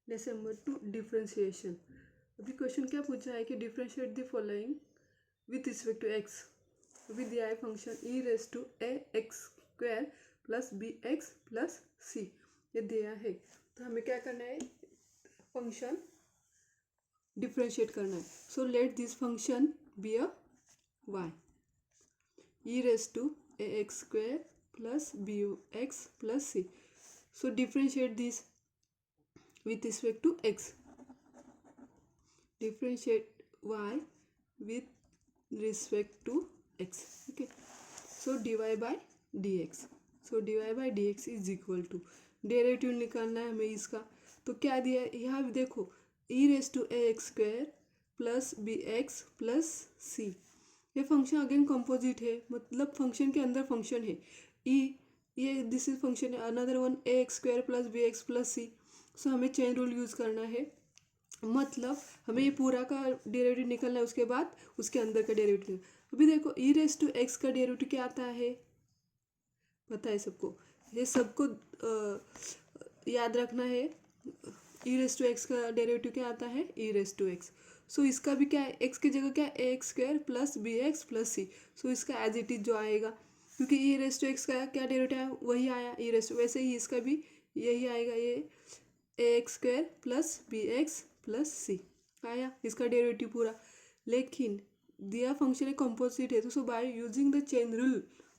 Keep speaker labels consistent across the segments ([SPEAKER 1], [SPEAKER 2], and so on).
[SPEAKER 1] Lesson number 2 differentiation. अभी question क्या पूछा है कि differentiate the following with respect to X. अभी दिया है function E raise to A x square plus B x plus C, ये दिया है। तो हमें क्या करना है, फंक्शन डिफ्रेंशिएट करना है। So let this function be a y e raise to A x square plus B x plus C. So differentiate this with respect to x, differentiate y with respect to x. Okay, so dy by dx, so dy by dx is equal to, derivative निकालना है हमें इसका। तो क्या दिया है यहाँ भी देखो, E raise to A x square plus B x plus C. ये फंक्शन अगेन कंपोजिट है, मतलब फंक्शन के अंदर फंक्शन है। ई ये दिस इज फंक्शन है, another one A x square plus B x plus C. So हमें chain rule use करना है, मतलब हमें ये पूरा का डेरिवेटिव निकलना है, उसके बाद उसके अंदर का डेरिवेटिव। अभी देखो ई रेस टू एक्स का डेरिवेटिव क्या आता है, पता है सबको, ये सबको याद रखना है। ई रेस टू एक्स का डेरिवेटिव क्या आता है, E raise to X. So इसका भी क्या है, एक्स की जगह क्या है, A x square plus B x plus C. So इसका एज इट इज जो आएगा, क्योंकि ई रेस टू एक्स का क्या डेरिवेटिव है वही आया ई रेस टू, वैसे ही इसका भी यही आएगा, ये A x square plus B x plus C आया इसका डेरिवेटिव पूरा। लेकिन दिया फंक्शन एक कंपोजिट है, तो so by using the chain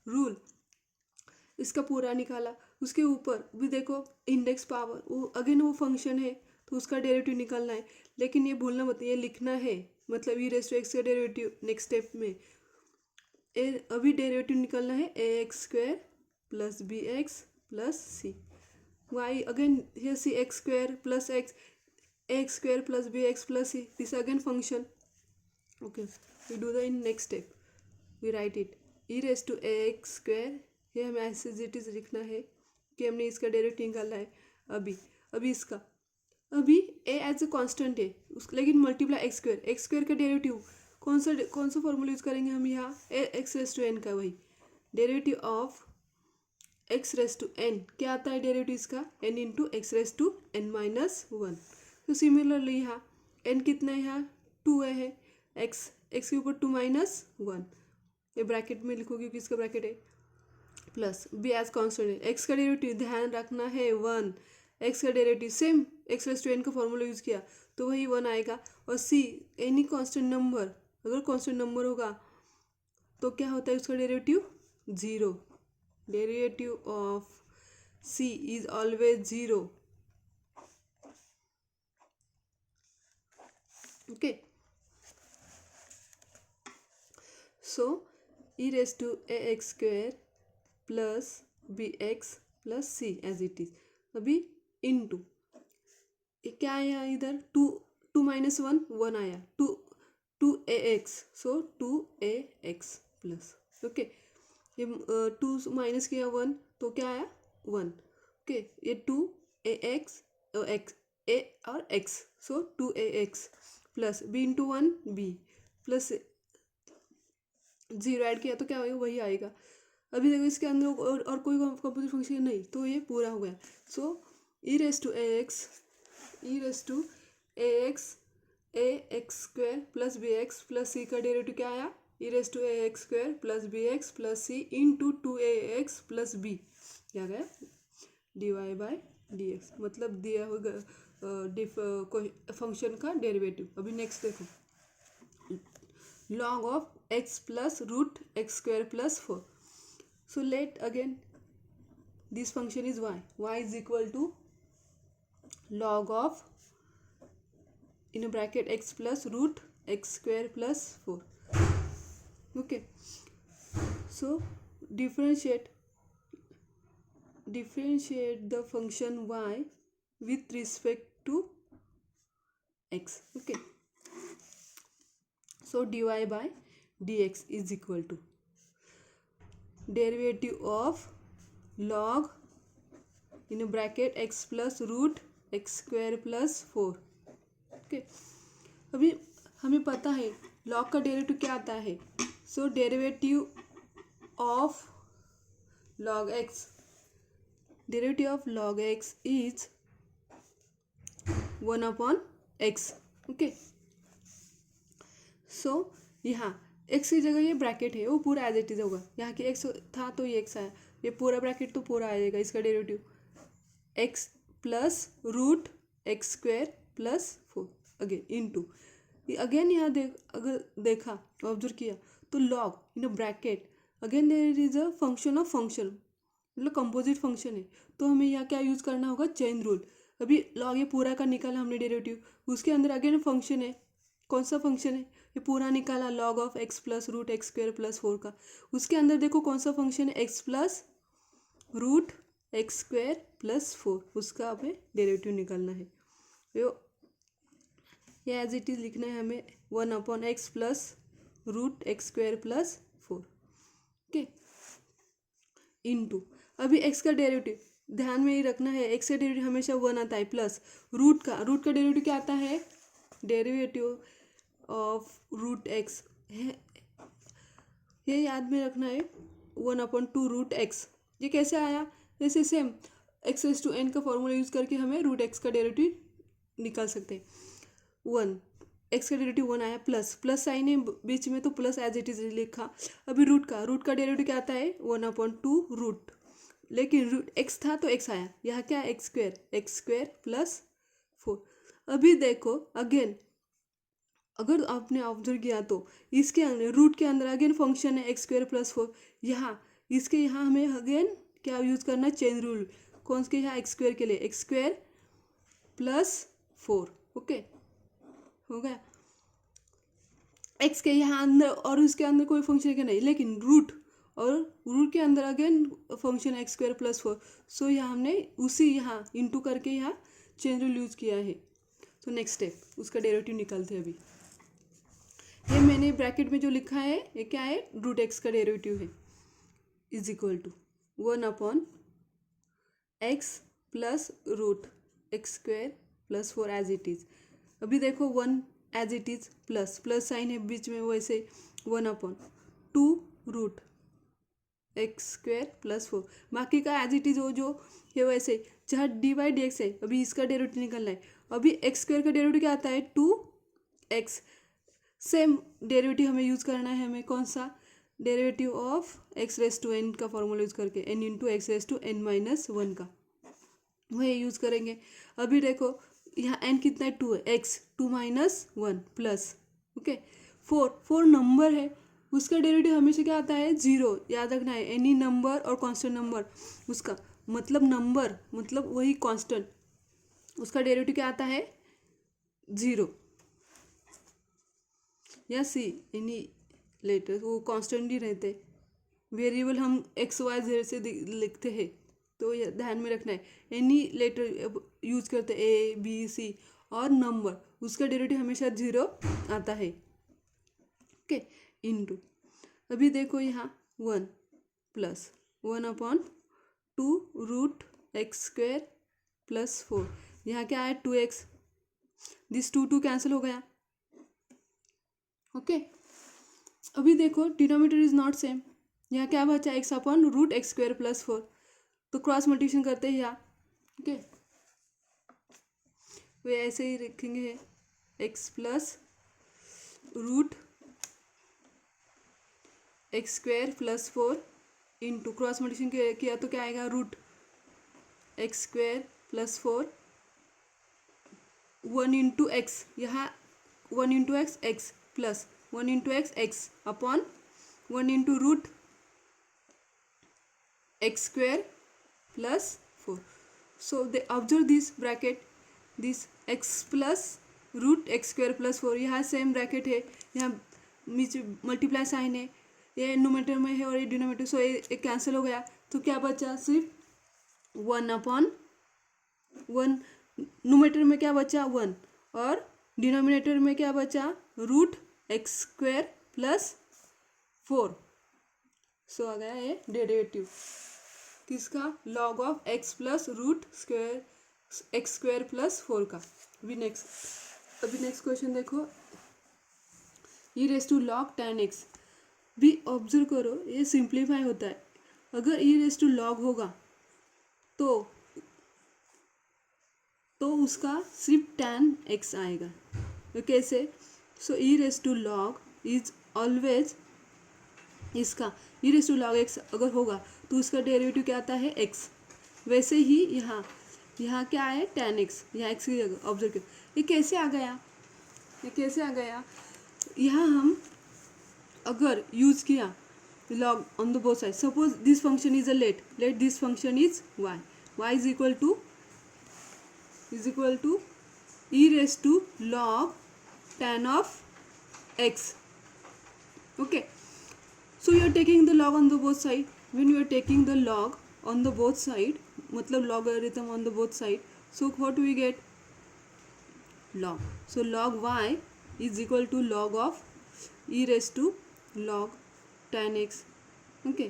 [SPEAKER 1] rule इसका पूरा निकाला। उसके ऊपर भी देखो इंडेक्स पावर, वो अगेन वो फंक्शन है, तो उसका डेरिवेटिव निकालना है। लेकिन ये भूलना मत, ये लिखना है, मतलब ई रेस टू एक्स का डेरिवेटिव नेक्स्ट स्टेप में अभी डेरिवेटिव निकालना है A x square plus B x plus C. y again here see x square plus x square plus bx plus c, this again function. Okay, we do the in next step, we write it e raised to ax square, ये हमें ऐसे it is लिखना है कि हमने इसका derivative निकाला है। अभी इसका अभी a एज ए कांस्टेंट है लेकिन मल्टीप्लाई एक्स स्क्वायर का डेरिवेटिव कौन सा फॉर्मूला यूज करेंगे हम यहाँ, एक्स रेस टू एन का, वही derivative of x raise to n क्या आता है डेरिवेटिव इसका, n into x raise to n minus one. तो सिमिलरली यहाँ एन कितना है, यहाँ टू है, एक्स के ऊपर टू माइनस वन, ये ब्रैकेट में लिखोगे क्योंकि इसका ब्रैकेट है, प्लस बी एज कॉन्स्टेंट है। एक्स का डेरिवेटिव ध्यान रखना है वन, एक्स का derivative same x raise to n का फॉर्मूला यूज़ किया तो वही वन आएगा। और सी एनी कॉन्स्टेंट नंबर, अगर कॉन्स्टेंट नंबर होगा तो क्या होता है उसका derivative zero, derivative of c is always zero. Okay, so e raised to ax square plus bx plus c as it is। अभी into क्या आया इधर, टू माइनस वन आया, टू ए एक्स, सो टू ए एक्स प्लस। ओके, ये two minus किया one तो क्या आया वन। ओके, ये टू ए एक्स ए और एक्स, सो टू ए x plus b into one b plus zero add किया तो क्या होगा वही आएगा। अभी देखो इसके अंदर और कोई कंपोजिट फंक्शन नहीं, तो ये पूरा हो गया। So E raise to A x A x square plus B x plus C का डेरिवेटिव क्या आया, E raise to A x square plus B x plus C into two A x plus B, क्या गया D Y by D X, मतलब दिया होगा function का derivative. अभी नेक्स्ट देखो, log of x plus root x square plus 4. So let again this function is y is equal to log of in a bracket x plus root x square plus 4. Okay, so differentiate the function y with respect to x. Okay, so dy by dx is equal to derivative of log in a bracket x plus root x square plus 4. Okay, अभी हमें पता है log का derivative क्या आता है, so derivative of log x, derivative of log x is 1/x। Okay, so यहाँ x की जगह ये ब्रैकेट है वो पूरा एज इट इज होगा, यहाँ की x था तो ये x आया, ये पूरा ब्रैकेट तो पूरा आएगा, इसका derivative x plus root x square plus 4 again into, again यहाँ अगर देखा ऑब्जर्व किया तो log in a bracket, again there is a function of function, मतलब कंपोजिट फंक्शन है, तो हमें यहाँ क्या यूज़ करना होगा, चेन रूल। अभी लॉग ये पूरा का निकाला हमने डेरिवेटिव, उसके अंदर अगेन फंक्शन है, कौन सा फंक्शन है, ये पूरा निकाला log of x plus root x square plus 4 का, उसके अंदर देखो कौन सा फंक्शन है, x plus root x square plus 4, उसका हमें डेरिवेटिव निकालना है। ये एज इट इज लिखना है हमें 1/x plus root x square plus 4। Okay, into, अभी x का डेरिवेटिव ध्यान में ही रखना है, x का डेरिवेटिव हमेशा 1 आता है, प्लस रूट का डेरिवेटिव क्या आता है, डेरिवेटिव ऑफ रूट एक्स है, ये याद में रखना है 1/2 रूट एक्स। ये कैसे आया, जैसे सेम x⁴n का फॉर्मूला यूज करके हमें रूट एक्स का डेरिवेटिव निकाल सकते हैं। 1 एक्स का डेरिवेटिव 1 आया, प्लस साइन है बीच में तो प्लस एज इट इज लिखा। अभी रूट का डेरिवेटिव क्या आता है 1/2 रूट, लेकिन रूट एक्स था तो एक्स आया, यहाँ क्या है एक्स स्क्वेयर प्लस 4। अभी देखो अगेन अगर आपने ऑब्जर्व किया तो इसके अंदर रूट के अंदर अगेन फंक्शन है एक्स स्क्वेयर प्लस 4, यहाँ इसके यहाँ हमें अगेन क्या यूज करना है, चेन रूल। कौन के यहाँ एक्स स्क्वेयर के लिए एक्स स्क्वेयर प्लस 4। ओके, हो गया, एक्स के यहाँ अंदर और उसके अंदर कोई फंक्शन है नहीं, लेकिन रूट के अंदर again function x square plus 4, सो यहाँ हमने उसी यहाँ इंटू करके यहाँ चेन रूल यूज किया है। तो नेक्स्ट स्टेप उसका डेरिवेटिव निकालते हैं। अभी ये मैंने ब्रैकेट में जो लिखा है ये क्या है, रूट एक्स का डेरिवेटिव है, is equal to 1/x plus root x square plus 4 as it is. अभी देखो 1 as it is plus sine है बीच में, वैसे 1/2 रूट एक्स स्क्वेयर प्लस 4, बाकी का एज इट इज हो जो है वैसे, जहाँ dy/dx है। अभी इसका डेरिवेटिव निकलना है, अभी एक्स स्क्वेयर का डेरिवेटिव क्या आता है 2x, सेम डेरिवेटिव हमें यूज़ करना है, हमें कौन सा, डेरिवेटिव ऑफ x⁻n का फॉर्मूला यूज़ करके n इंटू x⁻n-1 का वही यूज़ करेंगे। अभी देखो यहाँ n कितना है 2 है, x 2 - 1 प्लस ओके 4 नंबर है, उसका डेरिवेटिव हमेशा क्या आता है 0, याद रखना है, एनी नंबर और कांस्टेंट नंबर, उसका मतलब नंबर मतलब वही कांस्टेंट, उसका डेरिवेटिव क्या आता है 0 या सी एनी लेटर, वो कांस्टेंट ही रहते, वेरिएबल हम एक्स वाई जेड से लिखते हैं, तो ये ध्यान में रखना है, एनी लेटर यूज करते ए बी सी और नंबर, उसका डेरिवेटिव हमेशा 0 आता है। ओके, इनटू, अभी देखो यहाँ 1 plus 1/2 root x square plus 4, यहाँ क्या है 2x, दिस 2 कैंसिल हो गया। ओके, अभी देखो डिनोमिनेटर इज नॉट सेम, यहाँ क्या बचा x/रूट एक्स स्क्वेयर प्लस 4, तो क्रॉस मल्टीप्लिकेशन करते हैं यहाँ। ओके, वे ऐसे ही रखेंगे x plus root x square plus 4 into cross multiplication किया तो क्या आएगा root x square plus 4, 1 into x, यहाँ 1 into x x plus 1 into x x upon 1 into root x square plus 4। So they observe this bracket, this x plus root x square plus 4, यहाँ same bracket है, यहाँ नीचे multiply sign है, ये numerator में है और ये डिनोमिनेटर, सो ये कैंसिल हो गया, तो क्या बचा सिर्फ 1/1, न्यूमरेटर में क्या बचा 1 और डिनोमिनेटर में क्या बचा root x square plus 4। So आ गया ये डेरिवेटिव किसका, log of x plus root square x square plus 4 का। अभी नेक्स्ट क्वेश्चन देखो, e⁻ log tan x, भी ऑब्जर्व करो ये सिंप्लीफाई होता है, अगर e⁻ log होगा तो तो उसका सिर्फ tan x आएगा। तो कैसे? So E raise to log is always, इसका E raise to log X अगर होगा तो उसका डेरिवेटिव क्या आता है x। वैसे ही यहाँ क्या है tan x, यहाँ x की जगह ऑब्जर्व करो। ये कैसे आ गया? ये कैसे आ गया? यहाँ हम अगर यूज किया log on the both sides, suppose this function is a let this function is y is equal to e raised to log tan of x. Okay, so you are taking the log on the both side. When you are taking the log on the both side, मतलब logarithm on the both side, so what we get? Log. So log y is equal to log of e raised to log tan x. Okay,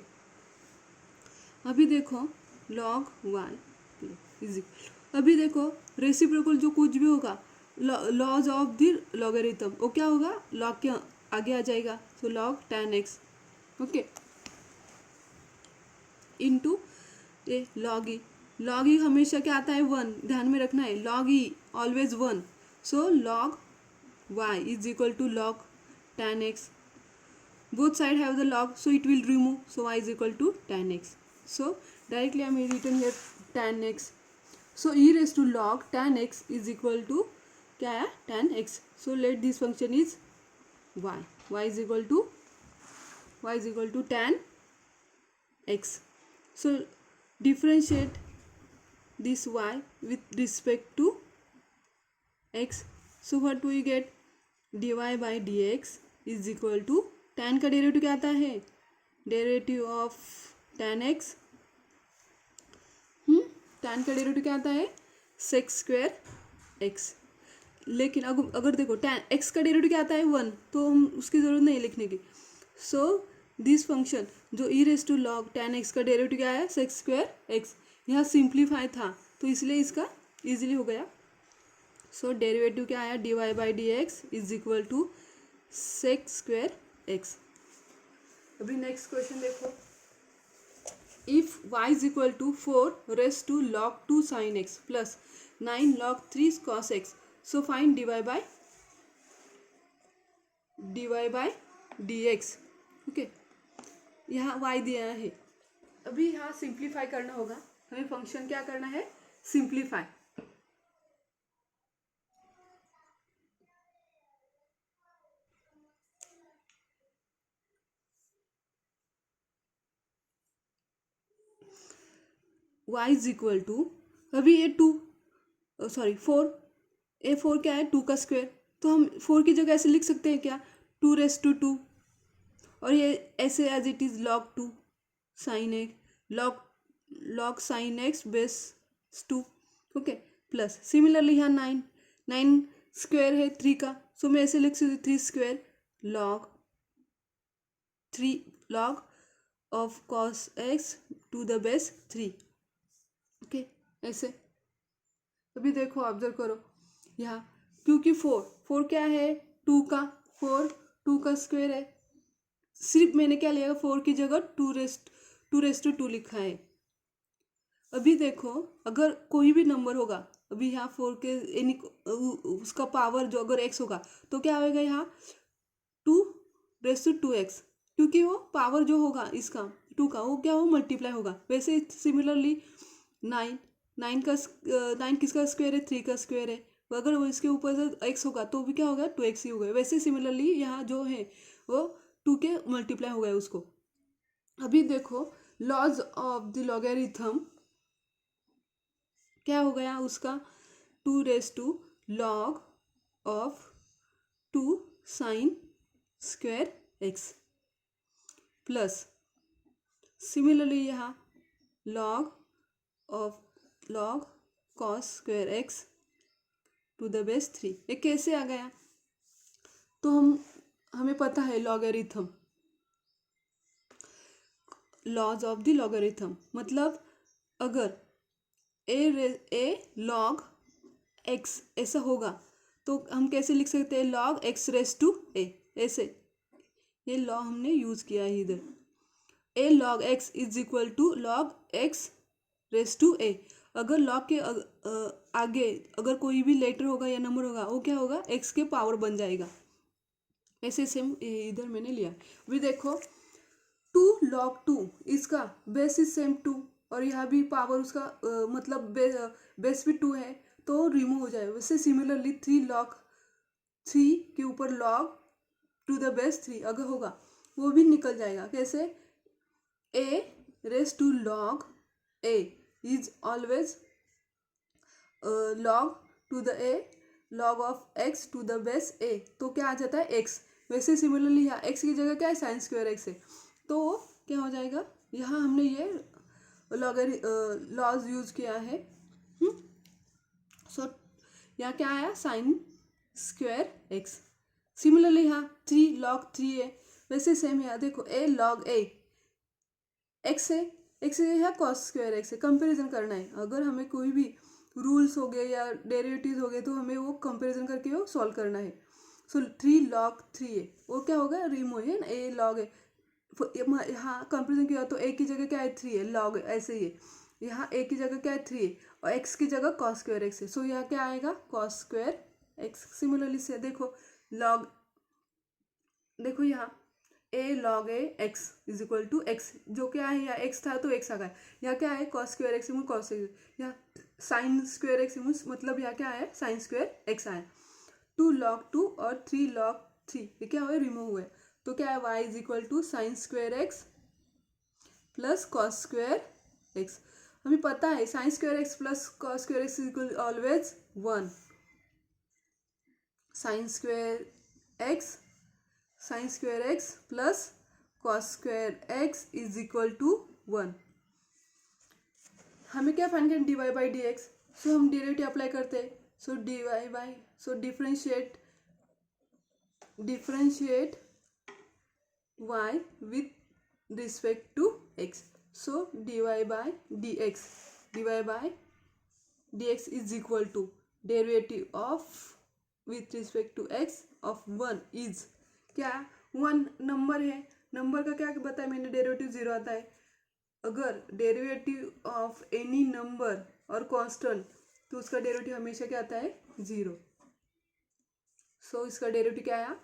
[SPEAKER 1] अभी देखो log y is equal, अभी देखो reciprocal जो कुछ भी होगा laws of the logarithm वो क्या होगा? लॉग के आगे आ जाएगा। So log tan x, okay, into A log E हमेशा क्या आता है? 1, ध्यान में रखना है, log E always 1। So log y is equal to log tan x, both side have the log, so it will remove, so y is equal to tan x. So directly I am written here tan x. So e raised to log tan x is equal to क्या है? tan x. So let this function is y is equal to tan x. So differentiate this y with respect to x. So what we get? dy by dx is equal to tan का derivative क्या आता है? Derivative of tan x, tan का derivative क्या आता है? sec square x। लेकिन अगर देखो tan x का डेरिवेटिव क्या आता है? 1, तो हम उसकी ज़रूरत नहीं लिखने की। सो दिस फंक्शन जो e raise to log tan x का डेरिवेटिव क्या है? sec square x। यहाँ सिंप्लीफाई था तो इसलिए इसका इजीली हो गया। सो डेरिवेटिव क्या आया? dy by D x is equal to sec square x। अभी नेक्स्ट क्वेश्चन देखो, if y is equal to 4 raise to log 2 sin x plus 9 log 3 cos x, so find dy by dx। Okay, यहाँ y दिया है, अभी यहाँ simplify करना होगा हमें। फंक्शन क्या करना है? Simplify. y is equal to, अभी ये 4, ये 4 क्या है? 2 का स्क्वायर, तो हम 4 की जगह ऐसे लिख सकते हैं क्या? 2 रेस टू 2, और ये ऐसे as it is log 2 sine x, log sine x base 2। Okay, plus similarly यहाँ 9 स्क्वायर है 3 का, सो मैं ऐसे लिख सकती 3 square log of cos x to the base 3। Okay, ऐसे। अभी देखो ऑब्जर्व करो यहाँ, क्योंकि 4 क्या है? 2 का, 4 2 का स्क्वायर है, सिर्फ मैंने क्या लिया? 4 की जगह 2 रेस टू 2 लिखा है। अभी देखो अगर कोई भी नंबर होगा, अभी यहाँ 4 के यानी उसका पावर जो अगर x होगा तो क्या होगा? यहाँ 2 रेस टू 2x, क्योंकि वो पावर जो होगा इसका 2 का वो क्या हो? मल्टीप्लाई होगा। वैसे सिमिलरली 9 किसका स्क्वायर है? 3 का स्क्वायर है, अगर वो इसके ऊपर से x होगा तो भी क्या होगा? 2x ही होगा। वैसे सिमिलरली यहाँ जो है वो 2 के मल्टीप्लाई हो गया उसको। अभी देखो लॉज ऑफ द लॉगरिथम क्या हो गया उसका? 2 raise to log of 2 sine square x plus similarly यहाँ log cos स्क्वायर x टू द बेस 3। ये कैसे आ गया? तो हमें पता है logarithm, laws of the logarithm, मतलब अगर ए log x ऐसा होगा तो हम कैसे लिख सकते हैं? log x raise to a, ऐसे। ये लॉ हमने यूज किया है इधर। a log x is equal to log x raise to a। अगर लॉग के आगे अगर कोई भी लेटर होगा या नंबर होगा वो क्या होगा, एक्स के पावर बन जाएगा। ऐसे सेम इधर मैंने लिया। भी देखो 2 log 2 इसका बेस इज सेम 2 और यहाँ भी पावर उसका मतलब बेस भी 2 है तो रिमूव हो जाएगा। वैसे सिमिलरली 3 log 3 के ऊपर log टू द बेस 3 अगर होगा वो भी निकल जाएगा। कैसे, a raise to log a is always log to the a log of x to the base a, तो क्या आ जाता है x। वैसे सिमिलरली यहाँ x की जगह क्या है, साइन स्क्वायर x है, तो क्या हो जाएगा, यहाँ हमने ये लॉज यूज किया है। सो यहाँ क्या आया, साइन स्क्वायर x। सिमिलरली यहाँ 3 log 3 है, वैसे सेम यहाँ देखो a log a x है, x है यहाँ cos स्क्वायर x है। कंपेरिजन करना है, अगर हमें कोई भी रूल्स हो गए या डेरिवेटिव्स हो गए तो हमें वो कंपेरिजन करके वो सॉल्व करना है। सो 3 log 3 है, वो क्या होगा, रिमूव है ना, a log है। यहाँ कंपेरिजन किया तो a की जगह क्या है 3 है, log है, ऐसे ही है। यहाँ a की जगह क्या है 3 है और x की जगह cos स्क्वायर x है। सो यहाँ क्या आएगा, cos स्क्वायर x। सिमिलरली से देखो log, देखो यहाँ a log a x is equal to x, जो क्या है यहाँ x था तो x आ गया, यहाँ क्या है cos स्क्वायर x cos x, यहाँ साइन स्क्वायर x मतलब यहाँ क्या है साइन स्क्वायर x आया। 2 log 2 और 3 log 3 ये क्या हुआ, रिमूव हुए, तो क्या है y is equal to sine square x plus cos square x। हमें पता है sine square x plus cos square x is equal always 1। Sine square x plus cos square x is equal to 1। हमें क्या find करना, dy by D x. So हम derivative apply करते हैं। So dy by, so differentiate y with respect to x. So dy by dx is equal to derivative of with respect to x of 1 is क्या, 1 number है, number का क्या बताया मैंने, derivative 0 आता है। अगर डेरिवेटिव ऑफ एनी नंबर और कांस्टेंट तो उसका डेरिवेटिव हमेशा क्या आता है, 0। सो इसका डेरिवेटिव क्या आया,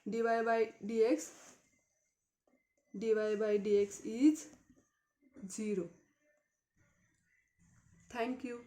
[SPEAKER 1] dy by dx is 0। Thank you.